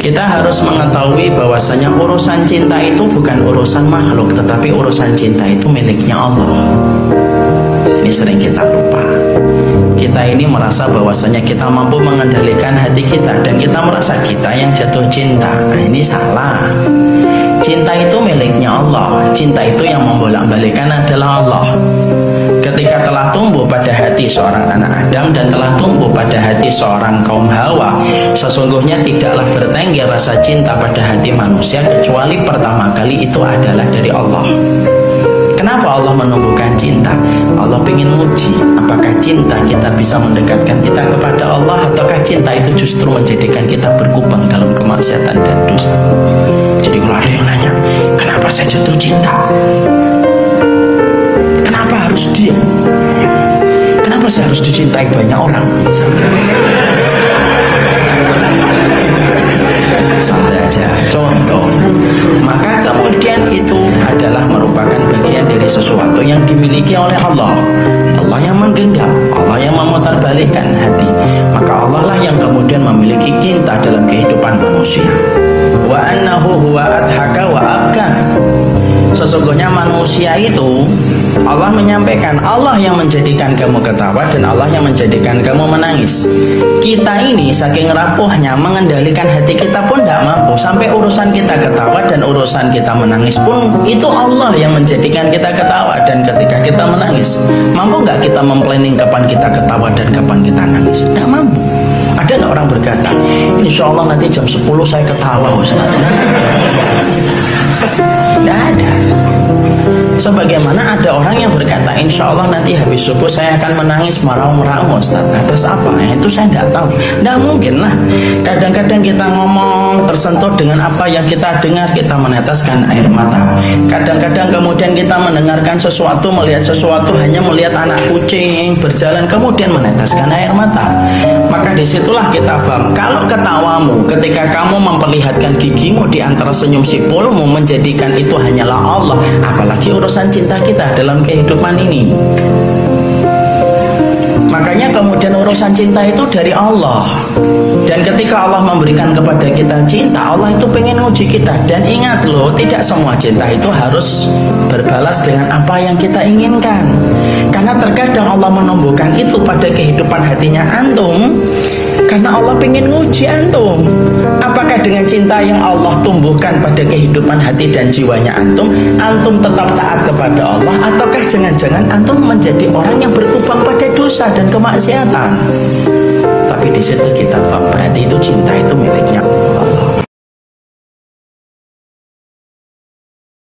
Kita harus mengetahui bahwasanya urusan cinta itu bukan urusan makhluk, tetapi urusan cinta itu miliknya Allah. Ini sering kita lupa. Kita ini merasa bahwasanya kita mampu mengendalikan hati kita, dan kita merasa kita yang jatuh cinta. Nah, ini salah. Cinta itu miliknya Allah. Cinta itu yang membolak-balikan adalah Allah. Ketika telah tumbuh pada hati seorang anak Adam dan telah tumbuh pada hati seorang kaum Hawa, sesungguhnya tidaklah bertengger rasa cinta pada hati manusia kecuali pertama kali itu adalah dari Allah. Kenapa Allah menumbuhkan cinta? Allah ingin uji apakah cinta kita bisa mendekatkan kita kepada Allah, ataukah cinta itu justru menjadikan kita berkubang dalam kemaksiatan dan dosa. Jadi kalau ada yang nanya, kenapa saya jatuh cinta? Kenapa harus dia? Kenapa saya harus dicintai banyak orang? Santai aja, contoh. Maka kemudian itu adalah merupakan bagian dari sesuatu yang dimiliki oleh Allah. Allah yang menggenggam, Allah yang memutarbalikkan hati. Maka Allah lah yang kemudian memiliki cinta dalam kehidupan manusia. Wa annahu huwa adhaka wa abka. Sesungguhnya manusia itu, Allah menyampaikan, Allah yang menjadikan kamu ketawa dan Allah yang menjadikan kamu menangis. Kita ini saking rapuhnya mengendalikan hati kita pun tidak mampu. Sampai urusan kita ketawa dan urusan kita menangis pun itu Allah yang menjadikan kita ketawa dan ketika kita menangis. Mampu nggak kita memplanning kapan kita ketawa dan kapan kita nangis? Tidak mampu. Ada nggak orang berkata, insya Allah nanti jam 10 saya ketawa, Ustaz? Tidak ada. Sebagaimana ada orang yang berkata, insya Allah nanti habis subuh saya akan menangis meraung-raung, Ustaz. Atas apa? Itu saya tidak tahu. Tidak mungkin lah. Kadang-kadang kita ngomong tersentuh dengan apa yang kita dengar, kita meneteskan air mata. Kadang-kadang kemudian kita mendengarkan sesuatu, melihat sesuatu, hanya melihat anak kucing berjalan, kemudian meneteskan air mata. Maka disitulah kita paham, kalau ketawamu ketika kamu memperlihatkan gigimu di antara senyum sipulmu menjadikan itu hanyalah Allah, apalagi urusan cinta kita dalam kehidupan ini. Makanya kemudian urusan cinta itu dari Allah. Dan ketika Allah memberikan kepada kita cinta, Allah itu pengen uji kita. Dan ingat loh, tidak semua cinta itu harus berbalas dengan apa yang kita inginkan. Karena terkadang Allah menumbuhkan itu pada kehidupan hatinya antum, karena Allah pengen nguji antum. Apakah dengan cinta yang Allah tumbuhkan pada kehidupan hati dan jiwanya antum, antum tetap taat kepada Allah, ataukah jangan-jangan antum menjadi orang yang berkubang pada dosa dan kemaksiatan? Tapi di situ kita paham, berarti itu cinta itu miliknya